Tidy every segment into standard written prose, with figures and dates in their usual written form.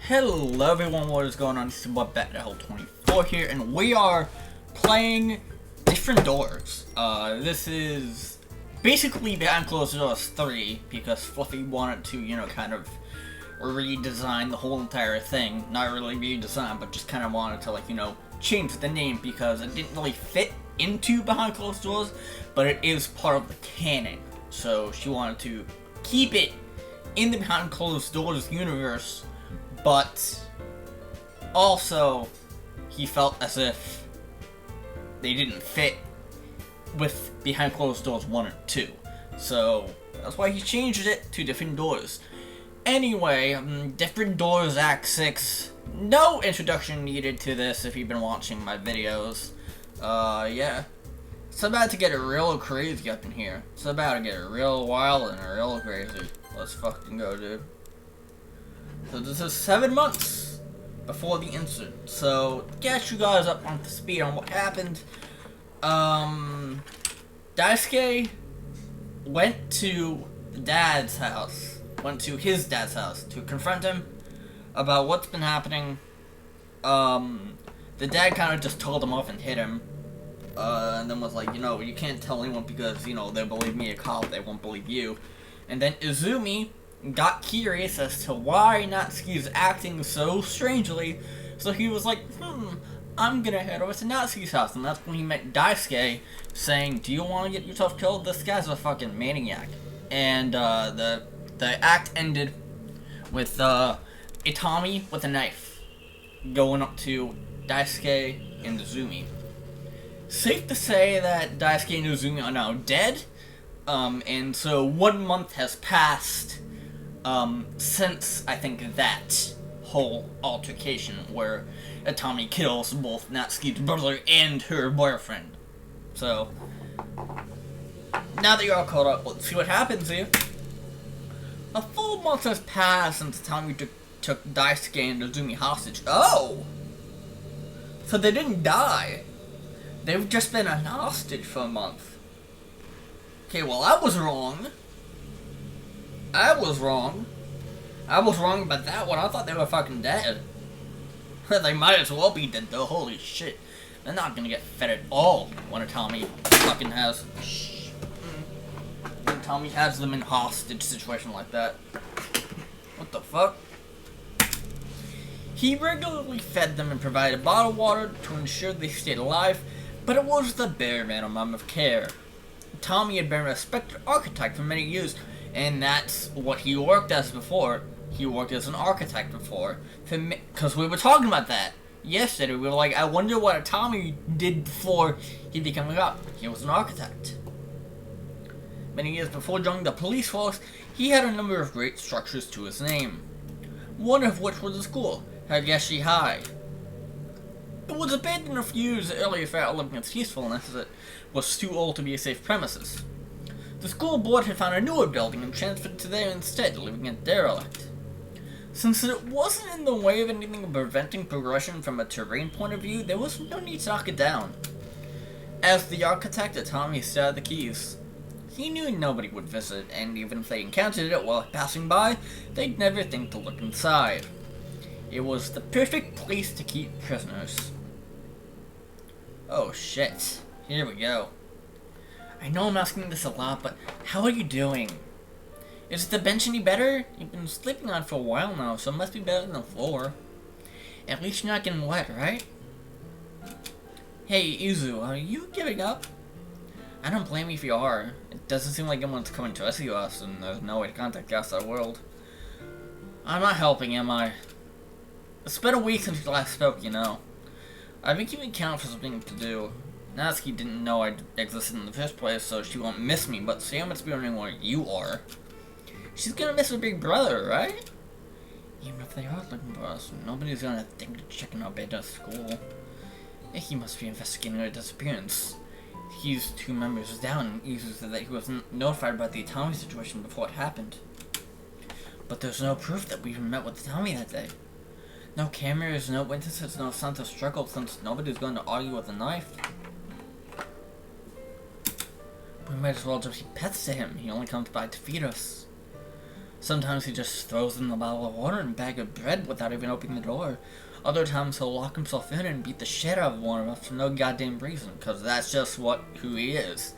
Hello everyone, what is going on? This is BatHell24 here, and we are playing Different Doors. This is basically Behind Closed Doors 3, because Fluffy wanted to, kind of redesign the whole entire thing. Not really redesign, but just kind of wanted to, change the name, because it didn't really fit into Behind Closed Doors, but it is part of the canon. So she wanted to keep it in the Behind Closed Doors universe, but also he felt as if they didn't fit with Behind Closed Doors 1 and 2. So that's why he changed it to Different Doors. Anyway, Different Doors Act 6. No introduction needed to this if you've been watching my videos. Yeah. It's about to get real crazy up in here. It's about to get real wild and real crazy. Let's fucking go, dude. So this is 7 months before the incident. So to get you guys up on the speed on what happened, Daisuke went to his dad's house to confront him about what's been happening. The dad kind of just told him off and hit him, and then was like, you can't tell anyone because, they'll believe me, a cop, they won't believe you. And then Izumi got curious as to why Natsuki's acting so strangely, so he was like, I'm gonna head over to Natsuki's house. And that's when he met Daisuke, saying, do you want to get yourself killed? This guy's a fucking maniac. And the act ended with Itami with a knife going up to Daisuke and Izumi. Safe to say that Daisuke and Izumi are now dead, and so 1 month has passed since, I think, that whole altercation where Itami kills both Natsuki's brother and her boyfriend. So, now that you're all caught up, let's see what happens here. A full month has passed since Itami took Daisuke and Izumi hostage. Oh! So they didn't die. They've just been a hostage for a month. Okay, well, I was wrong. I was wrong about that one. I thought they were fucking dead. They might as well be dead though. Holy shit. They're not gonna get fed at all when Itami fucking has... when Itami has them in hostage situation like that. What the fuck? He regularly fed them and provided bottled water to ensure they stayed alive, but it was the bare minimum of care. Itami had been a respected architect for many years, and that's what he worked as before. He worked as an architect before. Because we were talking about that yesterday. We were like, I wonder what Itami did before he became a cop. He was an architect. Many years before joining the police force, he had a number of great structures to his name. One of which was a school, Hageshi High. It was abandoned a few years earlier for outliving its usefulness, as it was too old to be a safe premises. The school board had found a newer building and transferred to there instead, leaving it derelict. Since it wasn't in the way of anything preventing progression from a terrain point of view, there was no need to knock it down. As the architect, Itami still had the keys. He knew nobody would visit, and even if they encountered it while passing by, they'd never think to look inside. It was the perfect place to keep prisoners. Oh shit. Here we go. I know I'm asking this a lot, but how are you doing? Is the bench any better? You've been sleeping on it for a while now, so it must be better than the floor. At least you're not getting wet, right? Hey, Izu, are you giving up? I don't blame you if you are. It doesn't seem like anyone's coming to rescue us, and there's no way to contact the outside world. I'm not helping, am I? It's been a week since we last spoke, I've been keeping count for something to do. Natsuki didn't know I existed in the first place, so she won't miss me, but Sam must be wondering where you are. She's gonna miss her big brother, right? Even if they are looking for us, nobody's gonna think to check in our beta school. He must be investigating her disappearance. He's 2 members down, and Izu said that he wasn't notified about the Itami situation before it happened. But there's no proof that we even met with Itami that day. No cameras, no witnesses, no sense of struggle, since nobody's going to argue with a knife. We might as well just be pets to him. He only comes by to feed us. Sometimes he just throws in a bottle of water and a bag of bread without even opening the door. Other times he'll lock himself in and beat the shit out of one of us for no goddamn reason, because that's just who he is.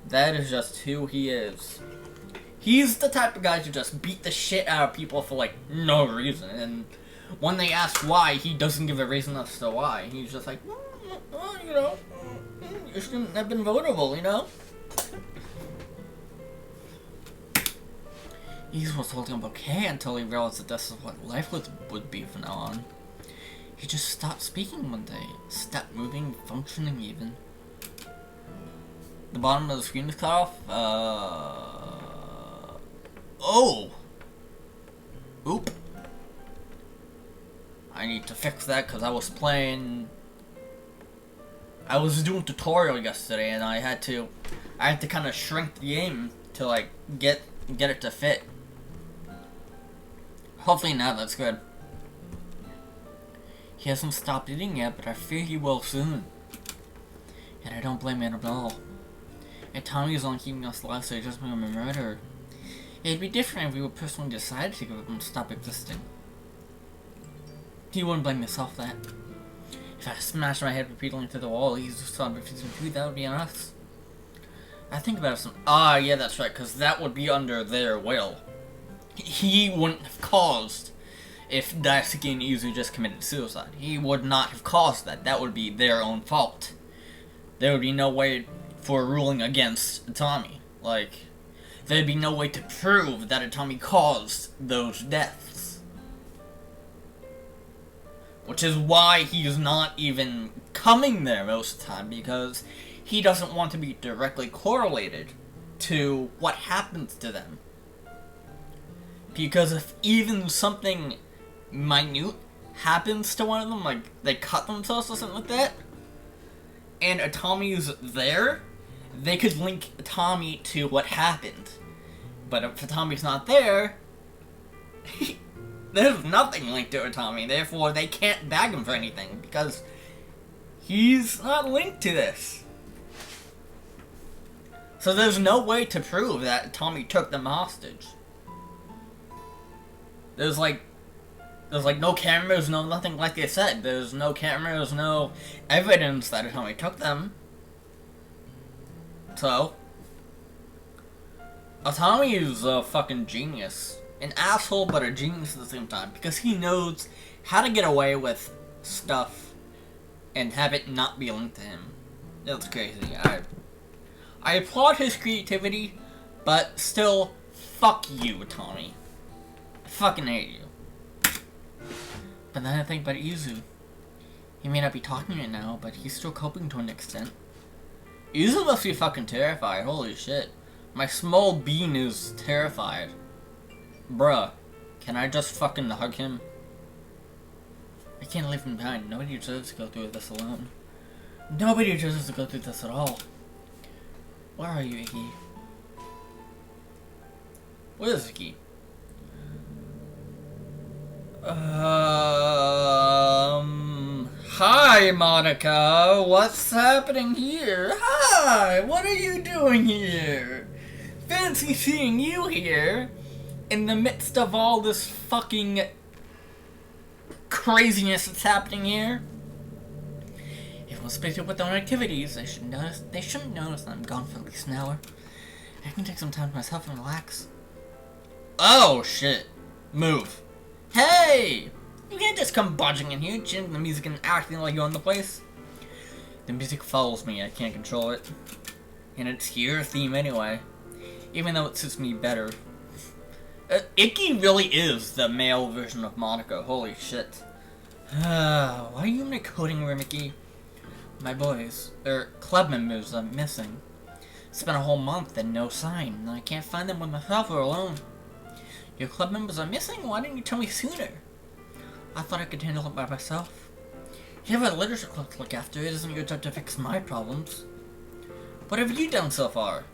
That is just who he is. He's the type of guy to just beat the shit out of people for, like, no reason. And when they ask why, he doesn't give a reason as to why. He's just like, well, you know, you shouldn't have been vulnerable, you know? He was holding up okay until he realized that this is what life would be from now on. He just stopped speaking one day. Stopped moving, functioning even. The bottom of the screen is cut off. Oh! Oop. I need to fix that because I was doing a tutorial yesterday and I had to kind of shrink the game to like get it to fit. Hopefully now that's good. He hasn't stopped eating yet, but I fear he will soon. And I don't blame him at all. And Tommy is only keeping us alive so he doesn't become a murderer. It'd be different if we would personally decide to give him and stop existing. He wouldn't blame himself for that. If I smashed my head repeatedly into the wall, he's just on refusing to, that would be on us. I think about it yeah, that's right, because that would be under their will. He wouldn't have caused if Daisuke and Izu just committed suicide. He would not have caused that. That would be their own fault. There would be no way for ruling against Itami. Like, there'd be no way to prove that Itami caused those deaths. Which is why he's not even coming there most of the time, because he doesn't want to be directly correlated to what happens to them. Because if even something minute happens to one of them, like they cut themselves or something like that, and Itami's there, they could link Itami to what happened. But if Itami's not there, there's nothing linked to Itami, therefore they can't bag him for anything, because he's not linked to this. So there's no way to prove that Itami took them hostage. There's like no cameras, no nothing, like they said. There's no cameras, no evidence that Itami took them. So, Itami is a fucking genius. An asshole, but a genius at the same time. Because he knows how to get away with stuff and have it not be linked to him. That's crazy. I applaud his creativity, but still, fuck you, Itami. I fucking hate you. But then I think about Izu. He may not be talking right now, but he's still coping to an extent. Izu must be fucking terrified, holy shit. My small bean is terrified. Bruh, can I just fucking hug him? I can't leave him behind. Nobody deserves to go through this alone. Nobody deserves to go through this at all. Where are you, Iggy? Where is Iggy? Hi, Monica. What's happening here? Hi, what are you doing here? Fancy seeing you here in the midst of all this fucking craziness that's happening here. Everyone's busy with their own activities. They shouldn't notice that I'm gone for at least an hour. I can take some time to myself and relax. Oh shit. Move. Hey! You can't just come barging in here, changing the music and acting like you own the place. The music follows me, I can't control it. And it's your theme anyway. Even though it suits me better. Icky really is the male version of Monica, holy shit. Why are you in a coding room, Icky? My boys, club members are missing. It's been a whole month and no sign, and I can't find them with myself or alone. Your club members are missing? Why didn't you tell me sooner? I thought I could handle it by myself. You have a literature club to look after. It isn't your job to fix my problems. What have you done so far?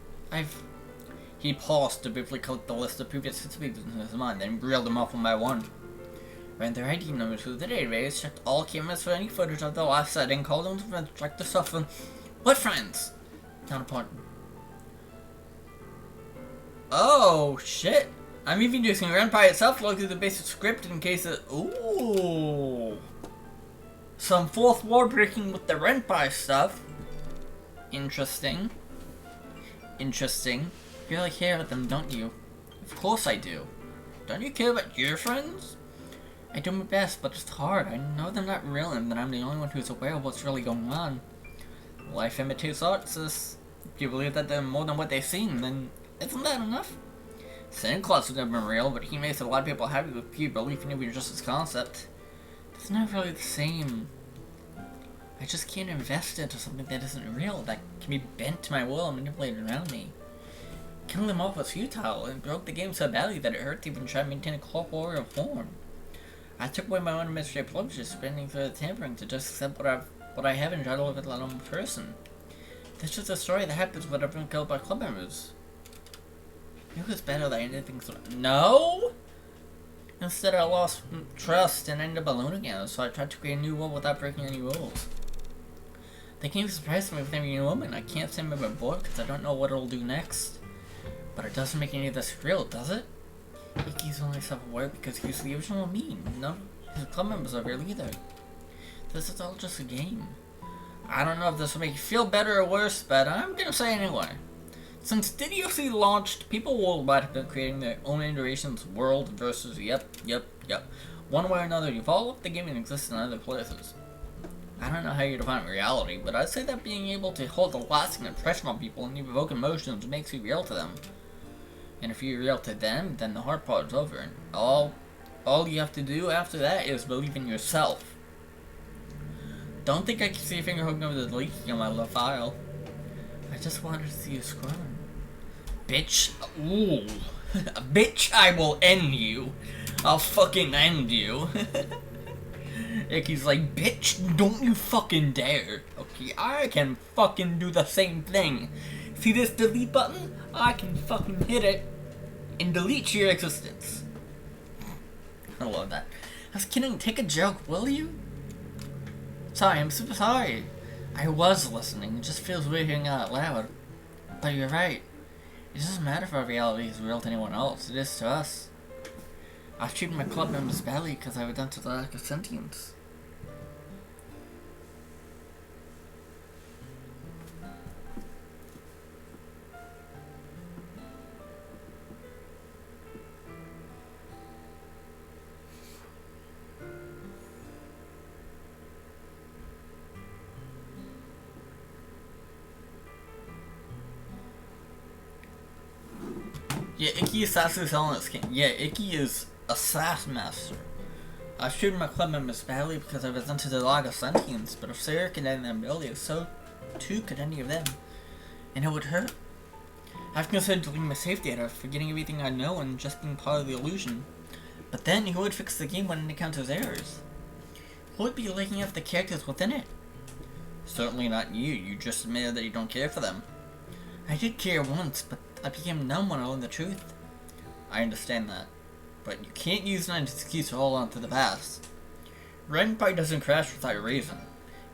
He paused to briefly collect the list of previous activities in his mind, then reeled them off one by one. Ran their ID numbers through the database, checked all cameras for any footage of the last setting, called them to friends, checked the stuff and... What friends? Counterpart. Oh, shit. I'm even using Ren'Py itself to look through the basic script in case of... Ooh. Some fourth wall breaking with the Ren'Py stuff. Interesting. Interesting. You really care about them, don't you? Of course I do. Don't you care about your friends? I do my best, but it's hard. I know they're not real and that I'm the only one who's aware of what's really going on. Life imitates art, sis. If you believe that they're more than what they seem, then isn't that enough? Santa Claus would have been real, but he makes a lot of people happy with pure belief in even just his concept. It's not really the same. I just can't invest into something that isn't real, that can be bent to my will and manipulated around me. Killing them off was futile, and broke the game so badly that it hurt to even try to maintain a corporeal form. I took away my own administrative privileges, spending through the tampering to just accept what I have and try to live with that own person. This is a story that happens when I've been killed by club members. It was better than anything. No! Instead, I lost trust and ended up alone again, so I tried to create a new world without breaking any rules. The game surprised me with every new moment. I can't say I'm a bit bored because I don't know what it'll do next. But it doesn't make any of this real, does it? Icky's only self-aware because he's the original me. None of his club members are real either. This is all just a game. I don't know if this will make you feel better or worse, but I'm gonna say anyway. Since DDLC launched, people worldwide have been creating their own iterations, world versus yep. One way or another, you've all left the game and exist in other places. I don't know how you define reality, but I'd say that being able to hold a lasting impression on people and evoke emotions makes you real to them. And if you're real to them, then the hard part is over, and all you have to do after that is believe in yourself. Don't think I can see a finger hooking over the delete key on my left file. I just wanted to see you scrolling. Bitch. Ooh. Bitch, I will end you. I'll fucking end you. Icky's like, bitch, don't you fucking dare. Okay, I can fucking do the same thing. See this delete button? I can fucking hit it and delete your existence. I love that. I was kidding, take a joke, will you? Sorry, I'm super sorry. I was listening, it just feels weird hearing it out loud. But you're right. It doesn't matter if our reality is real to anyone else, it is to us. I was treating my club members badly because I was done to the lack of sentience. Yeah, Icky is Sasuke's Elements King. Yeah, Icky is a sass master. I shooted my club members badly because I was into the log of sentience, but if Sarah could end their ability, so too could any of them. And it would hurt. I've considered deleting my save data, forgetting everything I know and just being part of the illusion. But then, who would fix the game when it encounters errors? Who would be looking at the characters within it? Certainly not you, you just admitted that you don't care for them. I did care once, but I became numb when I learned the truth. I understand that. But you can't use that as an excuse to hold on to the past. Ren'Py doesn't crash without a reason.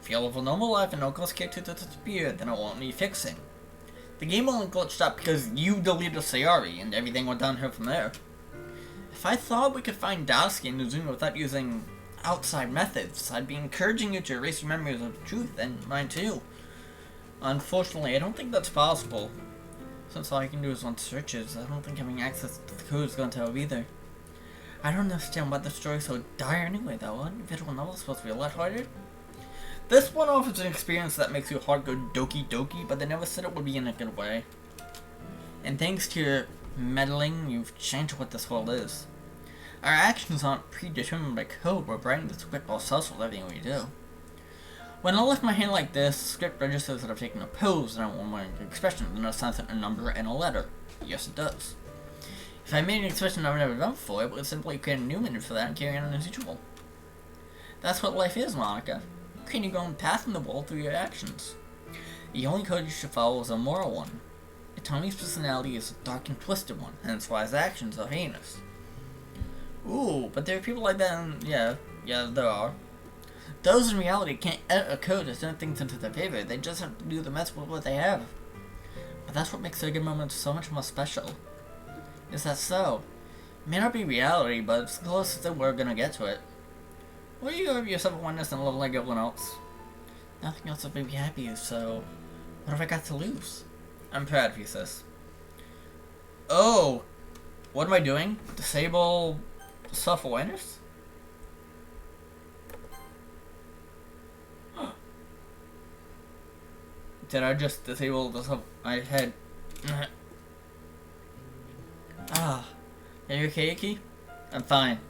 If you live a normal life and don't cause characters to disappear, then it won't need fixing. The game only glitched up because you deleted Sayori, and everything went downhill from there. If I thought we could find Dasuke and Uzumi without using outside methods, I'd be encouraging you to erase your memories of the truth, and mine too. Unfortunately, I don't think that's possible. Since all I can do is run searches, I don't think having access to the code is going to help either. I don't understand why the story is so dire anyway, though. Aren't visual novels supposed to be lighthearted? This one offers an experience that makes your heart go doki doki, but they never said it would be in a good way. And thanks to your meddling, you've changed what this world is. Our actions aren't predetermined by code, we're writing the script ourselves with everything we do. When I lift my hand like this, the script registers that I've taken a pose and I want my expression, then it assigns it a number and a letter. Yes, it does. If I made an expression I've never done before, it would simply create a new menu for that and carry on as usual. That's what life is, Monica. Creating your own path in the world through your actions. The only code you should follow is a moral one. Tommy's personality is a dark and twisted one, hence why his actions are heinous. Ooh, but there are people like that, and yeah, there are. Those in reality can't edit a code to turn things into their favor, they just have to do the best with what they have. But that's what makes their good moments so much more special. Is that so? May not be reality, but it's the closest that we're gonna get to it. Well, you have yourself a oneness and live like everyone else. Nothing else will make me happy, so what have I got to lose? I'm proud of you, sis. Oh! What am I doing? Disable self-awareness? Did I just disable the self... I had... Are you okay, Iki? I'm fine.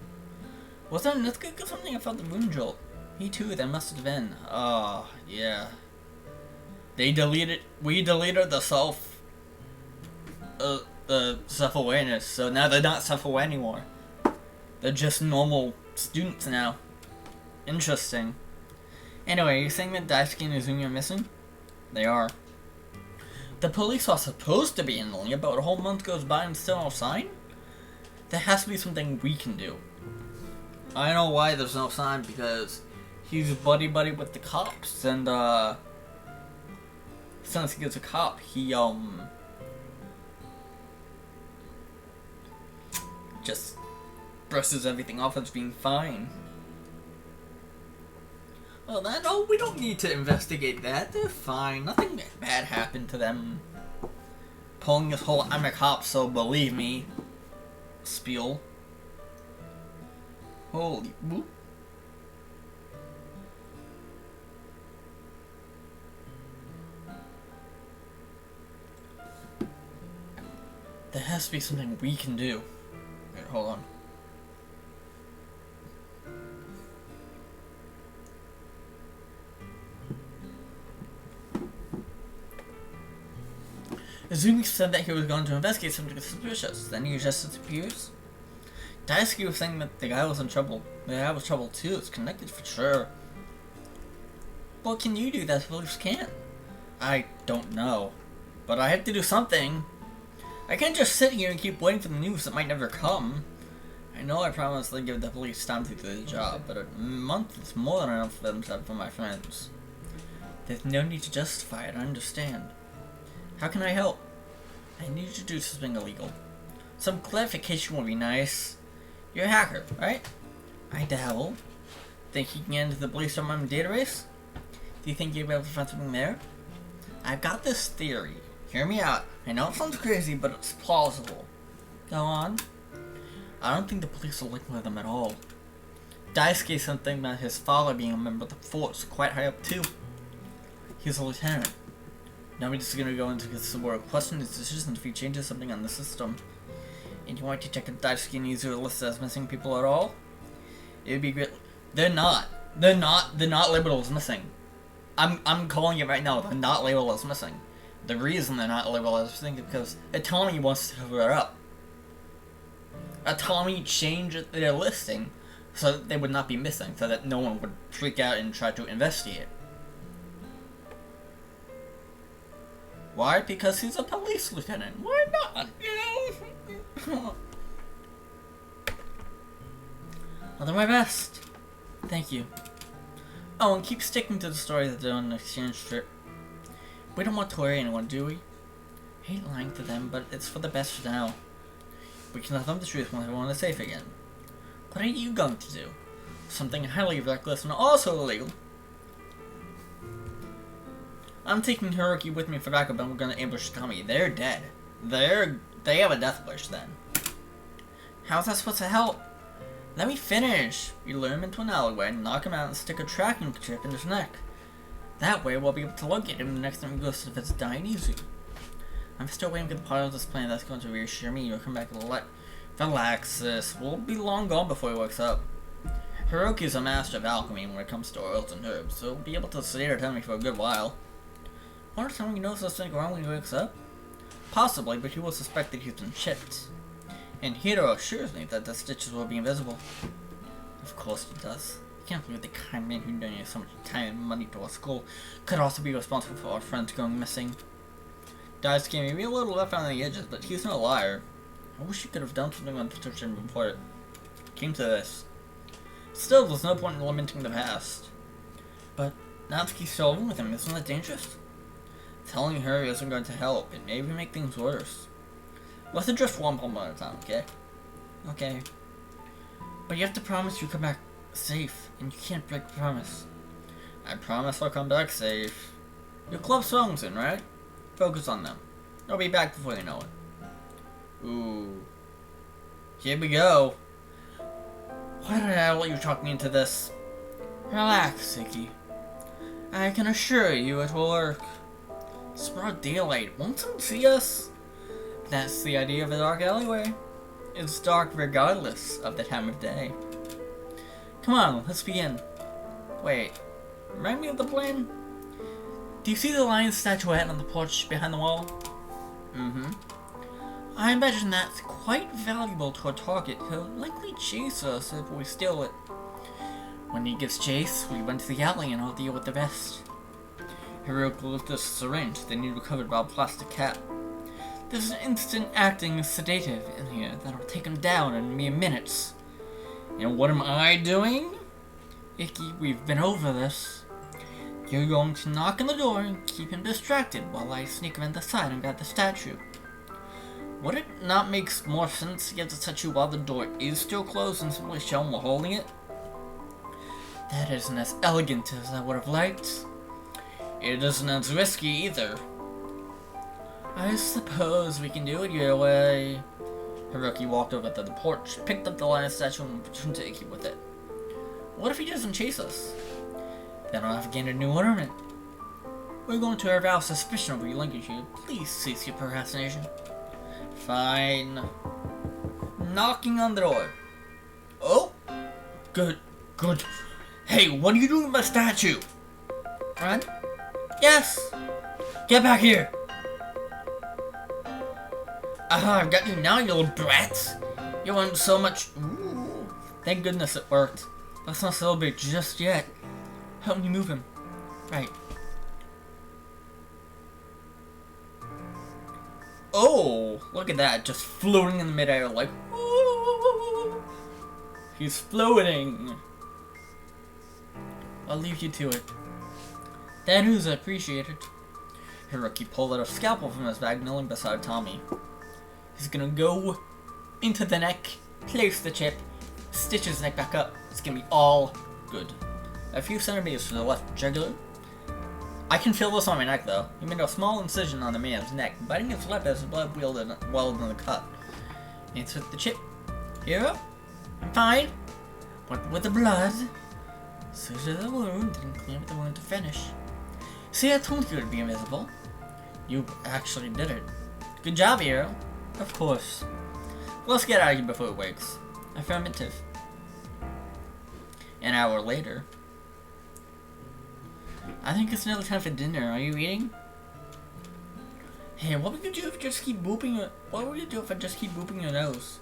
Wasn't it Nithka or something? I felt the moon jolt. Me too, that must have been. Yeah. We deleted the self-awareness, so now they're not self-aware anymore. They're just normal students now. Interesting. Anyway, you're saying that Daisuke and Izumi are missing? They are. The police are supposed to be in Lilia, but a whole month goes by and still no sign? There has to be something we can do. I know why there's no sign, because he's buddy-buddy with the cops, and since he gets a cop, he just brushes everything off as being fine. Well, no, we don't need to investigate that. They're fine. Nothing bad happened to them. Pulling this whole "I'm a cop, so believe me" spiel. Holy whoop. There has to be something we can do. Wait, hold on. Izumi said that he was going to investigate something suspicious, then he just disappears. Daisuke was saying that the guy was in trouble. The guy was trouble too, it's connected for sure. What can you do that the police can't? I don't know. But I have to do something. I can't just sit here and keep waiting for the news that might never come. I know I promised to give the police time to do the job, but a month is more than enough for them to have for my friends. There's no need to justify it, I understand. How can I help? I need you to do something illegal. Some clarification would be nice. You're a hacker, right? I dabble. Think you can get into the police department database? Do you think you'll be able to find something there? I've got this theory. Hear me out. I know it sounds crazy, but it's plausible. Go on. I don't think the police will link with them at all. Daisuke said something about his father being a member of the force, quite high up too. He's a lieutenant. Nobody's gonna go into his or question his decision if he changes something on the system. And you want to check if Daisuke and Izu are listed as missing people at all? It would be great. They're not labeled as missing. I'm calling it right now. They're not labeled as missing. The reason they're not labeled as missing is because Atami wants to cover it up. Atami changed their listing so that they would not be missing, so that no one would freak out and try to investigate. Why? Because he's a police lieutenant. Why not? You know? I'll do my best. Thank you. Oh, and keep sticking to the story that they're on an exchange trip. We don't want to worry anyone, do we? I hate lying to them, but it's for the best for now. We can tell them the truth when everyone is safe again. What are you going to do? Something highly reckless and also illegal. I'm taking Haruki with me for backup, and we're gonna ambush Kami. They're dead. They have a death wish then. How's that supposed to help? Let me finish. You lure him into an alleyway, knock him out, and stick a tracking chip in his neck. That way, we'll be able to locate him the next time he goes to visit Dionysus. I'm still waiting for the part of this plan that's going to reassure me you'll come back to relax, sis. We'll be long gone before he wakes up. Haruki's a master of alchemy when it comes to oils and herbs, so he'll be able to stay or tell me for a good while. Wonder if someone knows what's going wrong when he wakes up? Possibly, but he will suspect that he's been chipped. And Hiro assures me that the stitches will be invisible. Of course he does. I can't believe the kind man who donated so much time and money to our school could also be responsible for our friends going missing. Daisuke may be a little left on the edges, but he's no liar. I wish he could have done something on the search and report it. Came to this. Still, there's no point in lamenting the past. But Natsuki's still living with him, isn't that dangerous? Telling her isn't going to help. It may even make things worse. Let's address one problem at a time, okay? Okay. But you have to promise you come back safe, and you can't break the promise. I promise I'll come back safe. Your club's strong soon, right? Focus on them. They'll be back before you know it. Ooh. Here we go. Why did I let you talk me into this? Relax, Icky. I can assure you it will work. It's broad daylight. Won't someone see us? That's the idea of the dark alleyway. It's dark regardless of the time of day. Come on, let's begin. Wait, remind me of the plan? Do you see the lion statuette on the porch behind the wall? Mm-hmm. I imagine that's quite valuable to a target who'll likely chase us if we steal it. When he gives chase, we run to the alley and I'll deal with the rest. Heroic will lift a syringe, then you recovered by a plastic cap. There's an instant acting sedative in here that'll take him down in mere minutes. And what am I doing? Icky, we've been over this. You're going to knock on the door and keep him distracted while I sneak around the side and grab the statue. Would it not make more sense to get the statue while the door is still closed and simply show him while holding it? That isn't as elegant as I would have liked. It isn't as risky either. I suppose we can do it your way. Hiroki walked over to the porch, picked up the lion statue, and returned to Icky with it. What if he doesn't chase us? Then I'll have gained a new ornament. We're going to arouse suspicion over your linkage here. Please cease your procrastination. Fine. Knocking on the door. Oh! Good. Hey, what are you doing with my statue? Run? Yes! Get back here! Aha, I've got you now, you little brats! You want so much. Ooh. Thank goodness it worked. Let's not celebrate just yet. Help me move him. Right. Oh, look at that, just floating in the midair like, ooh. He's floating. I'll leave you to it. That is appreciated. Hiroki pulled out a scalpel from his bag, kneeling beside Tommy. He's gonna go into the neck, place the chip, stitch his neck back up. It's gonna be all good. A few centimeters to the left jugular. I can feel this on my neck though. He made a small incision on the man's neck, biting his lip as the blood welled in the cut. Insert the chip. Hero? I'm fine. But with the blood. Scissor the wound, then clean up the wound to finish. See, I told you to be invisible. You actually did it. Good job, Hero. Of course. Let's get out of here before it wakes. Affirmative. An hour later. I think it's nearly time for dinner. Are you eating? Hey, what would you do if you just keep booping your... What would you do if I just keep booping your nose?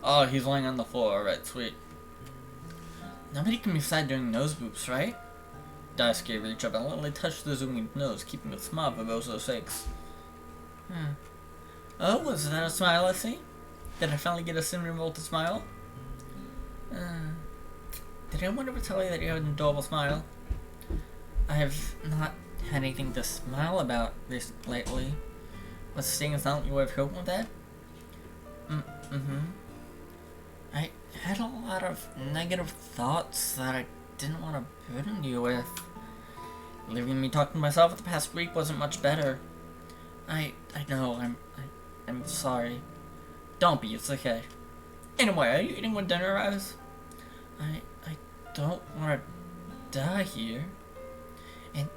Oh, he's lying on the floor. Alright, sweet. Nobody can be sad doing nose boops, right? Daisuke reached up and lightly touched the zooming nose, keeping a smile for Bozo's sakes. Oh, was that a smile I see? Did I finally get a cinnamon roll to smile? Did anyone ever tell you that you have an adorable smile? I have not had anything to smile about this lately. Was staying silent you have hoped with that? I had a lot of negative thoughts that I didn't want to burden you with. Leaving me talking to myself for the past week wasn't much better. I know, I'm sorry. Don't be, it's okay. Anyway, are you eating when dinner arrives? I don't want to die here. And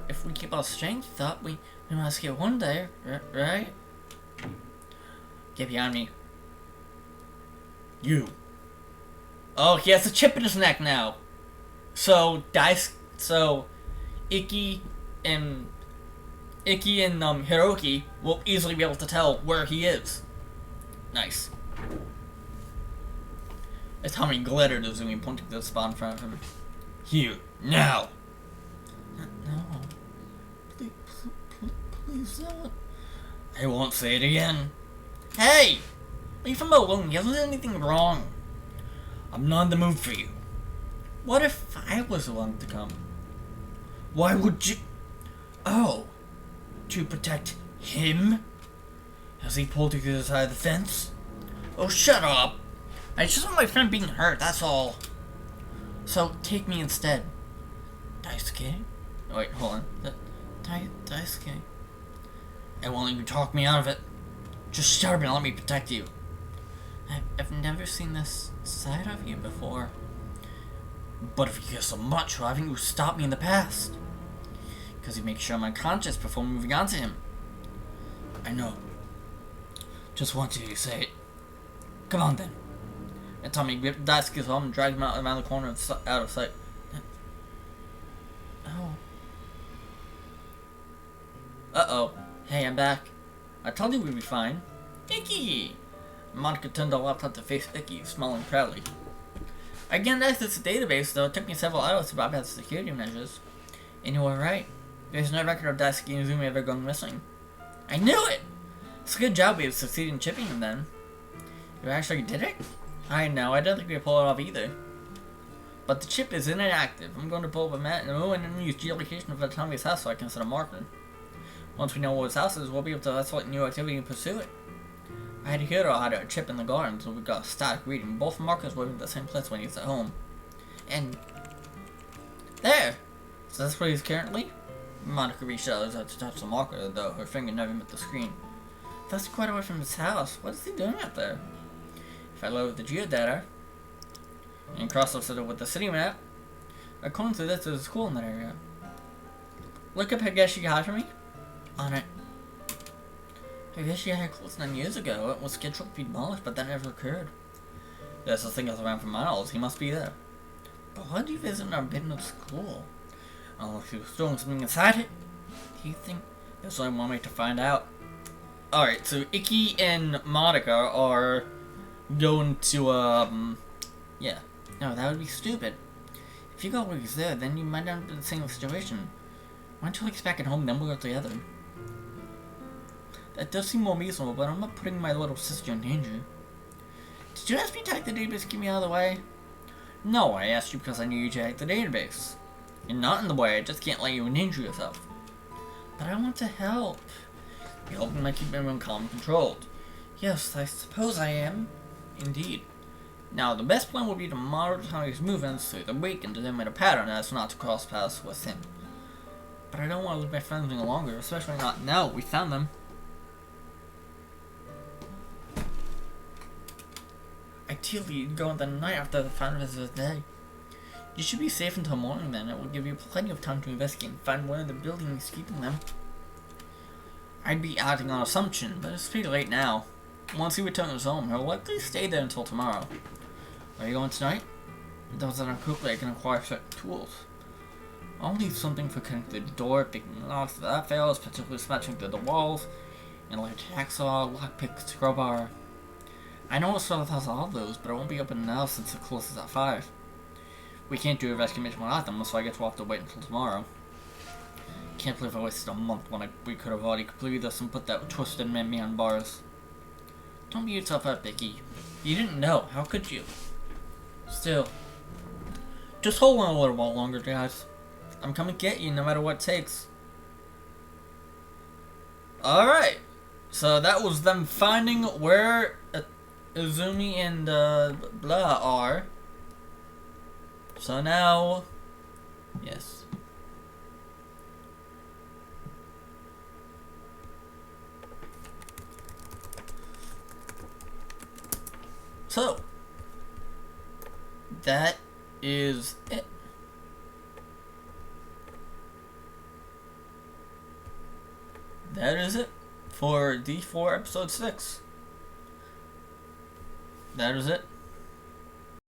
if we keep our strength up, we must get one day, right? Get behind me. You. Oh, he has a chip in his neck now. So Icky and Hiroki will easily be able to tell where he is. Nice. As Tommy glittered as he pointed to the spot in front of him. Here, now. No. Please don't. I won't say it again. Hey! Leave him alone. He hasn't done anything wrong. I'm not in the mood for you. What if I was the one to come? Why would you... Oh. To protect him? Has he pulled you to the side of the fence? Oh, shut up! I just want my friend being hurt, that's all. So, take me instead. Daisuke? Oh, wait, hold on. Daisuke? I won't let you talk me out of it. Just shut up and let me protect you. I've never seen this side of you before. But if you care so much, why haven't you stopped me in the past? Because you make sure I'm unconscious before moving on to him. I know. Just want you to say it. Come on then. And Tommy gripped Daisuke's arm and dragged him out around the corner out of sight. Oh. Uh-oh. Hey, I'm back. I told you we'd be fine. Icky! Monika turned the laptop to face Icky, smiling proudly. I gained access to the database, though it took me several hours to bypass security measures. And you were right. There's no record of Daisuke and Izumi ever going missing. I knew it! It's a good job we have succeeded in chipping him then. You actually did it? I know, I don't think we could pull it off either. But the chip is inactive. I'm going to pull up a map and use geolocation of Tommy's house so I can set a marker. Once we know what his house is, we'll be able to isolate new activity and pursue it. I had Hiro had a chip in the garden, so we got a static reading. Both markers were in the same place when he's at home. And... there! So that's where he's currently? Monika reached out to touch the marker, though her finger never met the screen. That's quite away from his house. What is he doing up there? If I load the geodata and cross it with the city map, according to this, there's a school in that area. Look up Higashi High for me. On it. Higashi High closed 9 years ago. It was scheduled to be demolished, but that never occurred. There's this thing that's around for miles. He must be there. But why do you visit an abandoned school? Unless he was storing something inside it? Do you think there's only one way to find out? Alright, so Icky and Monika are going to, yeah. No, that would be stupid. If you go where he's there, then you might not be in the same situation. Why don't you like back at home, then we'll go together? That does seem more reasonable, but I'm not putting my little sister in danger. Did you ask me to hack the database to get me out of the way? No, I asked you because I knew you to hack the database. You're not in the way, I just can't let you endanger yourself. But I want to help. You're helping me keep everyone calm and controlled. Yes, I suppose I am. Indeed. Now, the best plan would be to monitor how he's moving through the week and determine a pattern as not to cross paths with him. But I don't want to lose my friends any longer, especially not now we found them. Ideally, you'd go in the night after the final visit of the day. You should be safe until morning then. It will give you plenty of time to investigate and find where the building is keeping them. I'd be acting on assumption, but it's pretty late now. Once he returns home, he'll likely stay there until tomorrow. Are you going tonight? It doesn't how quickly I can acquire certain tools. I'll need something for connecting the door, picking locks if that fails, particularly smashing through the walls, and like a hacksaw, lockpick, crowbar. I know it's sort of has all of those, but it won't be open now since it closes at 5. We can't do a rescue mission without them, so I guess we'll have to wait until tomorrow. Can't believe I wasted a month when we could have already completed this and put that twisted man behind bars. Don't beat yourself up, Vicky. You didn't know. How could you? Still. Just hold on a little while longer, guys. I'm coming to get you no matter what it takes. Alright. So that was them finding where Izumi and blah are. So now... yes. So, that is it. That is it for D4 episode 6. That is it.